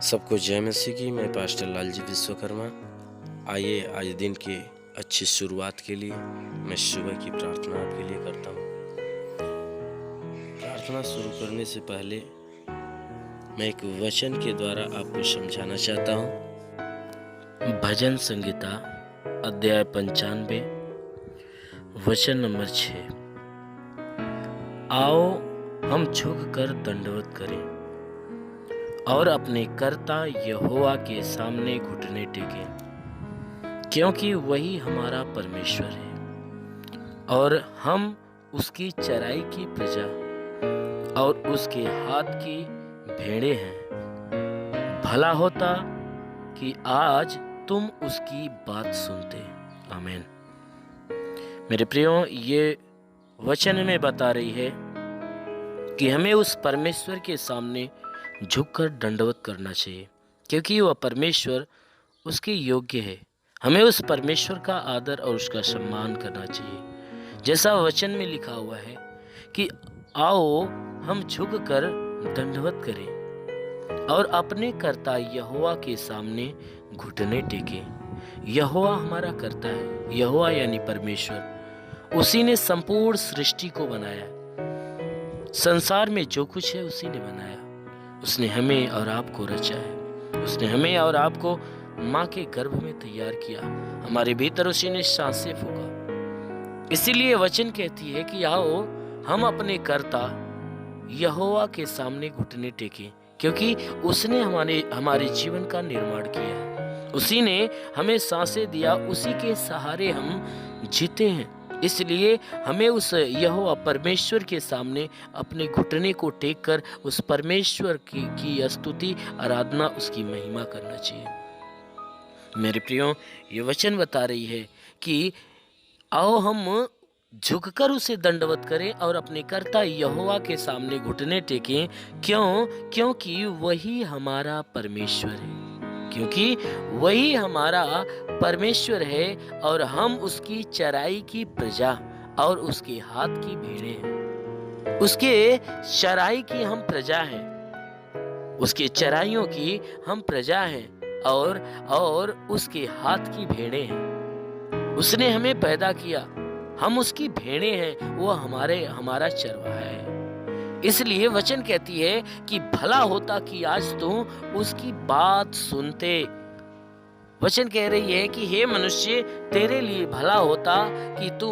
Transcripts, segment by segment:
सबको जय मसीह की। मैं पास्टर लालजी विश्वकर्मा। आइए आज दिन की अच्छी शुरुआत के लिए मैं सुबह की प्रार्थना आपके लिए करता हूँ। प्रार्थना शुरू करने से पहले मैं एक वचन के द्वारा आपको समझाना चाहता हूँ। भजन संगीता अध्याय 95 वचन नंबर 6। आओ हम झुक कर दंडवत करें और अपने कर्ता यहोवा के सामने घुटने टेकें, क्योंकि वही हमारा परमेश्वर है और हम उसकी चराई की प्रजा और उसके हाथ की भेड़ें हैं। भला होता कि आज तुम उसकी बात सुनते। आमीन। मेरे प्रियो, ये वचन में बता रही है कि हमें उस परमेश्वर के सामने झुककर दंडवत करना चाहिए, क्योंकि वह परमेश्वर उसके योग्य है। हमें उस परमेश्वर का आदर और उसका सम्मान करना चाहिए। जैसा वचन में लिखा हुआ है कि आओ हम झुककर दंडवत करें और अपने कर्ता यहोवा के सामने घुटने टेकें। यहोवा हमारा कर्ता है। यहोवा यानी परमेश्वर। उसी ने संपूर्ण सृष्टि को बनाया। संसार में जो कुछ है उसी ने बनाया। उसने हमें और आपको रचा है। उसने हमें और आपको माँ के गर्भ में तैयार किया। हमारे भीतर उसी ने सांसें फूंका। इसीलिए वचन कहती है कि आओ हम अपने कर्ता यहोवा के सामने घुटने टेकें, क्योंकि उसने हमारे जीवन का निर्माण किया है। उसी ने हमें सांसें दिया। उसी के सहारे हम जीते हैं। इसलिए हमें उस यहोवा परमेश्वर के सामने अपने घुटने को टेक कर उस परमेश्वर की स्तुति, आराधना, उसकी महिमा करना चाहिए। मेरे प्रियो, ये वचन बता रही है कि आओ हम झुककर उसे दंडवत करें और अपने कर्ता यहोवा के सामने घुटने टेकें। क्योंकि वही हमारा परमेश्वर है। क्योंकि वही हमारा परमेश्वर है और हम उसकी चराई की प्रजा और उसके हाथ की भेड़ें हैं। उसके चराई की हम प्रजा हैं। उसके चराइयों की हम प्रजा हैं और उसके हाथ की भेड़ें हैं। उसने हमें पैदा किया। हम उसकी भेड़ें हैं। वो हमारा चरवाहा है। इसलिए वचन कहती है कि भला होता कि आज तुम उसकी बात सुनते। वचन कह रही है कि हे मनुष्य, तेरे लिए भला होता कि तू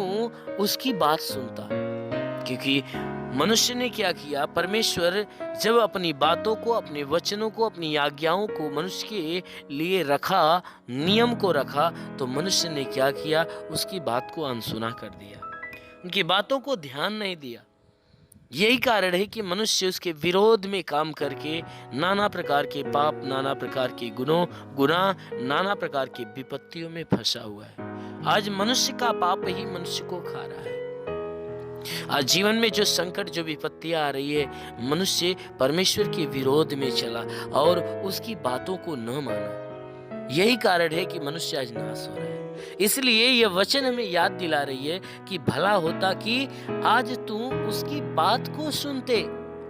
उसकी बात सुनता। क्योंकि मनुष्य ने क्या किया? परमेश्वर जब अपनी बातों को, अपने वचनों को, अपनी आज्ञाओं को मनुष्य के लिए रखा, नियम को रखा, तो मनुष्य ने क्या किया? उसकी बात को अनसुना कर दिया। उनकी बातों को ध्यान नहीं दिया। यही कारण है कि मनुष्य उसके विरोध में काम करके नाना प्रकार के पाप, नाना प्रकार के गुनाह, नाना प्रकार की विपत्तियों में फंसा हुआ है। आज मनुष्य का पाप ही मनुष्य को खा रहा है। आज जीवन में जो संकट, जो विपत्तियां आ रही है, मनुष्य परमेश्वर के विरोध में चला और उसकी बातों को न माना। यही कारण है कि मनुष्य आज नाश हो रहा है। इसलिए यह वचन हमें याद दिला रही है कि भला होता कि आज तू उसकी बात को सुनते।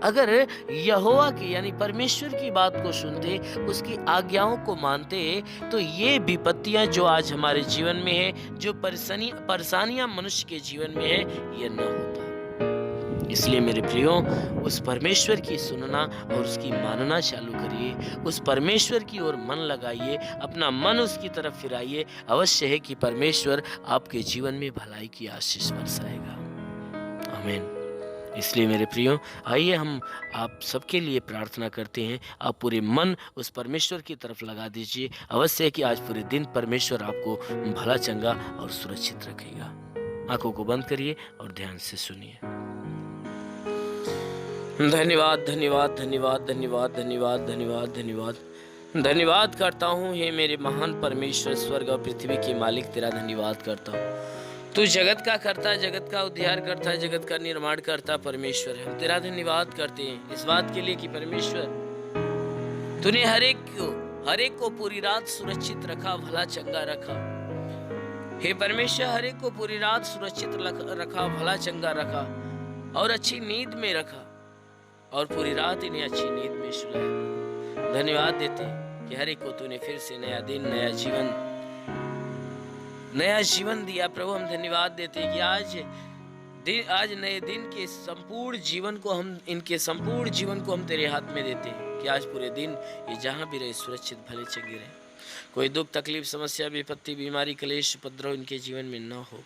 अगर यहोवा की यानी परमेश्वर की बात को सुनते, उसकी आज्ञाओं को मानते, तो ये विपत्तियां जो आज हमारे जीवन में है, जो परेशानियां मनुष्य के जीवन में है, ये न होता। इसलिए मेरे प्रियो, उस परमेश्वर की सुनना और उसकी मानना चालू करिए। उस परमेश्वर की ओर मन लगाइए। अपना मन उसकी तरफ फिराइए। अवश्य है कि परमेश्वर आपके जीवन में भलाई की आशीष बरसाएगा। आमीन। इसलिए मेरे प्रियो, आइए हम आप सबके लिए प्रार्थना करते हैं। आप पूरे मन उस परमेश्वर की तरफ लगा दीजिए। अवश्य है कि आज पूरे दिन परमेश्वर आपको भला, चंगा और सुरक्षित रखेगा। आंखों को बंद करिए और ध्यान से सुनिए। धन्यवाद, धन्यवाद, धन्यवाद, धन्यवाद, धन्यवाद, धन्यवाद, धन्यवाद। धन्यवाद करता हूँ हे मेरे महान परमेश्वर, स्वर्ग और पृथ्वी के मालिक, तेरा धन्यवाद करता हूँ। तू जगत का करता, जगत का उद्धार करता, जगत का निर्माण करता परमेश्वर है। हम तेरा धन्यवाद करते हैं इस बात के लिए कि परमेश्वर तूने हर एक को पूरी रात सुरक्षित रखा, भला चंगा रखा। हे परमेश्वर, हर एक को पूरी रात सुरक्षित रखा, भला चंगा रखा और अच्छी नींद में रखा और पूरी रात इन्हें अच्छी नींद में सुलाया। धन्यवाद देते हैं कि हर एक को तूने फिर से नया दिन, नया जीवन दिया। प्रभु हम धन्यवाद देते हैं कि आज नए दिन के संपूर्ण जीवन को हम तेरे हाथ में देते हैं कि आज पूरे दिन ये जहाँ भी रहे सुरक्षित भले चंगे रहे। कोई दुख, तकलीफ, समस्या, विपत्ति, बीमारी, क्लेश, उपद्रव इनके जीवन में न हो,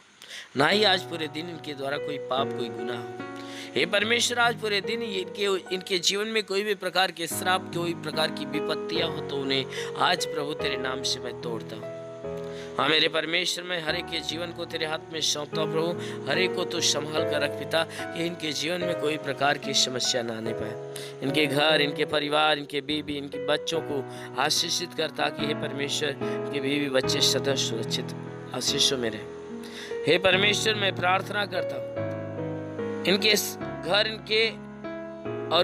ना ही आज पूरे दिन इनके द्वारा कोई पाप, कोई गुनाह हो। हे परमेश्वर, आज पूरे दिन इनके जीवन में कोई भी प्रकार के श्राप, कोई प्रकार की विपत्तियां हो तो उन्हें आज प्रभु तेरे नाम से मैं तोड़ता हूँ। हाँ मेरे परमेश्वर, मैं हर एक के जीवन को तेरे हाथ में सौंपता हूँ प्रभु। हर एक को तो संभाल कर रख पिता, कि इनके जीवन में कोई प्रकार की समस्या ना आने पाए। इनके घर, इनके परिवार, इनके बीवी, इनके बच्चों को आशीषित कर, ताकि हे परमेश्वर इनके बीवी बच्चे सदा सुरक्षित आशीषों में रहे। हे परमेश्वर, मैं प्रार्थना करता हूँ इनके घर,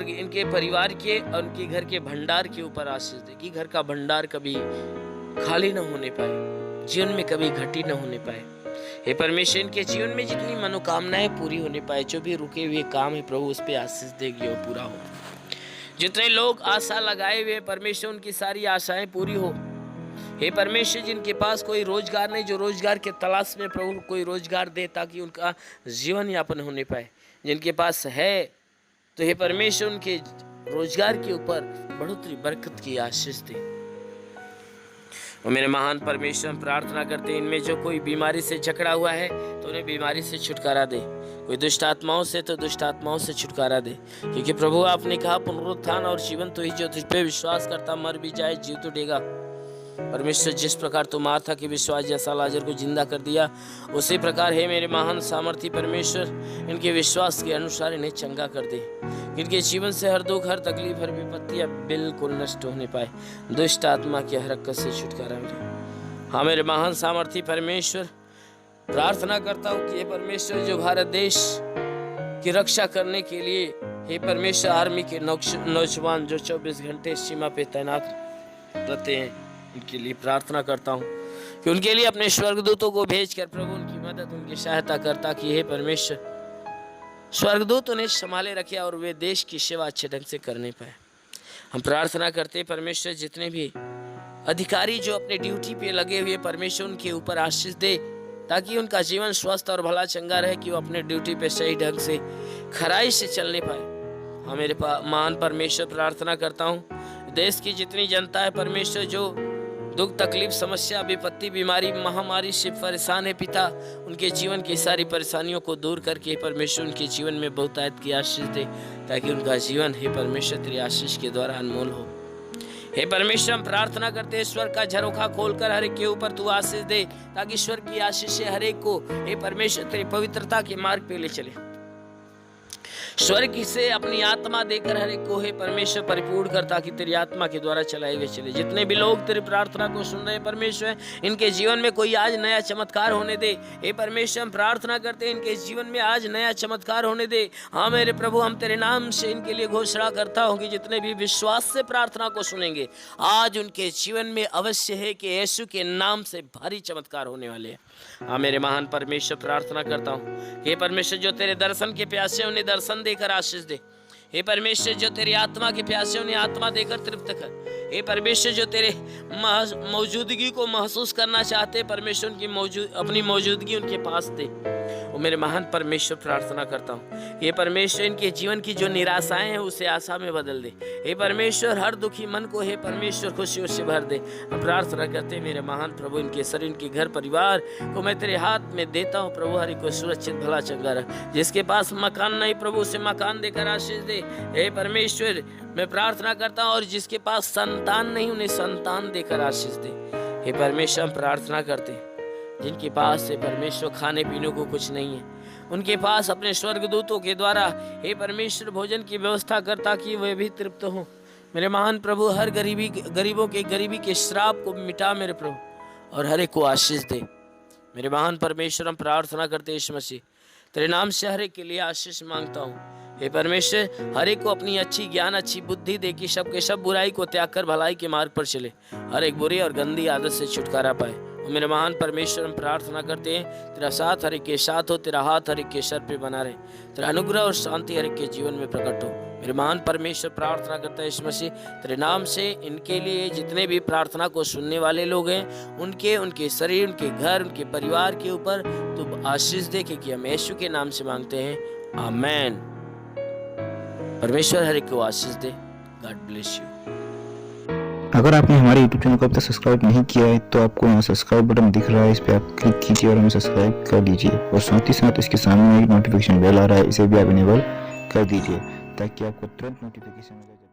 इनके परिवार के और इनके घर के भंडार के ऊपर आशीष दे, कि घर का भंडार कभी खाली न होने पाए, जीवन में कभी घटी न होने पाए। हे परमेश्वर, इनके जीवन में जितनी मनोकामनाएं पूरी होने पाए, जो भी रुके हुए काम है प्रभु उस पे आशीष देगी और पूरा हो। जितने लोग आशा लगाए हुए परमेश्वर, उनकी सारी आशाएं पूरी हो। हे परमेश्वर, जिनके पास कोई रोजगार नहीं, जो रोजगार के तलाश में प्रभु कोई रोजगार दे, ताकि उनका जीवन यापन होने पाए। जिनके पास है तो हे परमेश्वर उनके रोजगार के ऊपर बढ़ोतरी, बरकत की आशीष दे। और मेरे महान परमेश्वर, प्रार्थना करते हैं इनमें जो कोई बीमारी से जकड़ा हुआ है तो उन्हें बीमारी से छुटकारा दे। कोई दुष्ट आत्माओं से तो दुष्ट आत्माओं से छुटकारा दे, क्योंकि प्रभु आपने कहा पुनरुत्थान और जीवन तो ही, जो तुझ पे विश्वास करता मर भी जाए जीव तो देगा। परमेश्वर, जिस प्रकार तू मार्था के विश्वास जैसा लाजर को जिंदा कर दिया, उसी प्रकार है मेरे महान सामर्थी परमेश्वर, इनके विश्वास के अनुसार इन्हें चंगा कर दे। इनके जीवन से हर दुख, हर तकलीफ, हर विपत्तियां बिल्कुल नष्ट होने पाए, दुष्ट आत्मा की हरकत से छुटकारा मिले। हाँ मेरे महान सामर्थी परमेश्वर, प्रार्थना करता हूँ कि हे परमेश्वर, जो भारत देश की रक्षा करने के लिए हे परमेश्वर आर्मी के नौजवान जो 24 घंटे सीमा पे तैनात रहते हैं, उनके लिए प्रार्थना करता हूँ कि उनके लिए अपने स्वर्गदूतों को भेजकर प्रभु उनकी मदद, उनकी सहायता करता, कि हे परमेश्वर स्वर्गदूत उन्हें संभाले रखे और वे देश की सेवा अच्छे ढंग से करने पाए। हम प्रार्थना करते हैं परमेश्वर, जितने भी अधिकारी जो अपने ड्यूटी पे लगे हुए परमेश्वर, उनके ऊपर आशीष दे, ताकि उनका जीवन स्वस्थ और भला चंगा रहे, कि वो अपने ड्यूटी पे सही ढंग से खराई से चलने पाए। हाँ मेरे महान परमेश्वर, प्रार्थना करता हूँ देश की जितनी जनता है परमेश्वर, जो दुख, तकलीफ, समस्या, विपत्ति, बीमारी, महामारी से परेशान है पिता, उनके जीवन की सारी परेशानियों को दूर करके परमेश्वर उनके जीवन में बहुतायत की आशीष दे, ताकि उनका जीवन हे परमेश्वर तेरी आशीष के द्वारा अनमोल हो। हे परमेश्वर, हम प्रार्थना करते हैं ईश्वर का झरोखा खोलकर हर एक के ऊपर तू आशीष दे, ताकि ईश्वर की आशीष से हर एक को हे परमेश्वर तेरी पवित्रता के मार्ग पे ले चले। स्वर्ग से अपनी आत्मा देकर हर एक को हे परमेश्वर परिपूर्ण कर, ताकि तेरी आत्मा के द्वारा चलाए हुए चले। जितने भी लोग तेरी प्रार्थना को सुन रहे हैं परमेश्वर, इनके जीवन में कोई आज नया चमत्कार होने दे। हे परमेश्वर, हम प्रार्थना करते हैं इनके जीवन में आज नया चमत्कार होने दे। हाँ मेरे प्रभु, हम तेरे नाम से इनके लिए घोषणा करता हूँ कि जितने भी विश्वास से प्रार्थना को सुनेंगे, आज उनके जीवन में अवश्य है कि यीशु के नाम से भारी चमत्कार होने वाले हैं। हाँ मेरे महान परमेश्वर, प्रार्थना करता हूँ हे परमेश्वर, जो तेरे दर्शन के प्यासे उन्हें दर्शन देकर आशीष दे। हे परमेश्वर, जो तेरी आत्मा के प्यासे उन्हें आत्मा देकर तृप्त कर। हे परमेश्वर, जो तेरे मौजूदगी को महसूस करना चाहते परमेश्वर, उनकी अपनी मौजूदगी उनके पास दे। और मेरे महान परमेश्वर, प्रार्थना करता हूँ हे परमेश्वर, इनके जीवन की जो निराशाएं हैं उसे आशा में बदल दे। हे परमेश्वर, हर दुखी मन को हे परमेश्वर खुशियों से भर दे। हम प्रार्थना करते हैं मेरे महान प्रभु, इनके शरीर, इनके घर परिवार को मैं तेरे हाथ में देता हूँ प्रभु। हर को सुरक्षित भला चंगा रह। जिसके पास मकान नहीं प्रभु, उसे मकान देकर आशीष दे। हे परमेश्वर, मैं प्रार्थना करता हूँ, और जिसके पास संतान नहीं उन्हें संतान देकर आशीष दे। हे परमेश्वर, हम प्रार्थना करते हैं जिनके पास से परमेश्वर खाने पीने को कुछ नहीं है, उनके पास अपने स्वर्गदूतों के द्वारा हे परमेश्वर भोजन की व्यवस्था कर, ताकि वे भी तृप्त हों। मेरे महान प्रभु, हर गरीबों के गरीबी के श्राप को मिटा मेरे प्रभु, और हर एक को आशीष दे। मेरे महान परमेश्वर, हम प्रार्थना करते हैं यीशु मसीह, तेरे नाम से हर एक के लिए आशीष मांगता हूँ। हे परमेश्वर, हर एक को अपनी अच्छी ज्ञान, अच्छी बुद्धि दे, कि सब के सब बुराई को त्याग कर भलाई के मार्ग पर चले, हर एक बुरी और गंदी आदत से छुटकारा पाए। और मेरे महान परमेश्वर, हम प्रार्थना करते हैं तेरा साथ हर एक के साथ हो, तेरा हाथ हर एक के सर पे बना रहे, तेरा अनुग्रह और शांति हर एक के जीवन में प्रकट हो। मेरे महान परमेश्वर, प्रार्थना करता है यीशु मसीह तेरे नाम से इनके लिए जितने भी प्रार्थना को सुनने वाले लोग हैं, उनके शरीर, उनके घर, उनके परिवार के ऊपर तू आशीष दे, क्योंकि हम यीशु के नाम से मांगते हैं, आमेन। परमेश्वर हर एक को आशीष दे। God bless you. अगर आपने हमारे YouTube चैनल को अब तक सब्सक्राइब नहीं किया है तो आपको यहाँ सब्सक्राइब बटन दिख रहा है, इस पर आप क्लिक कीजिए और हमें सब्सक्राइब कर लीजिए। और साथ ही साथ इसके सामने एक नोटिफिकेशन बेल आ रहा है, इसे भी आप इनेबल कर दीजिए ताकि आपको तुरंत नोटिफिकेशन मिले।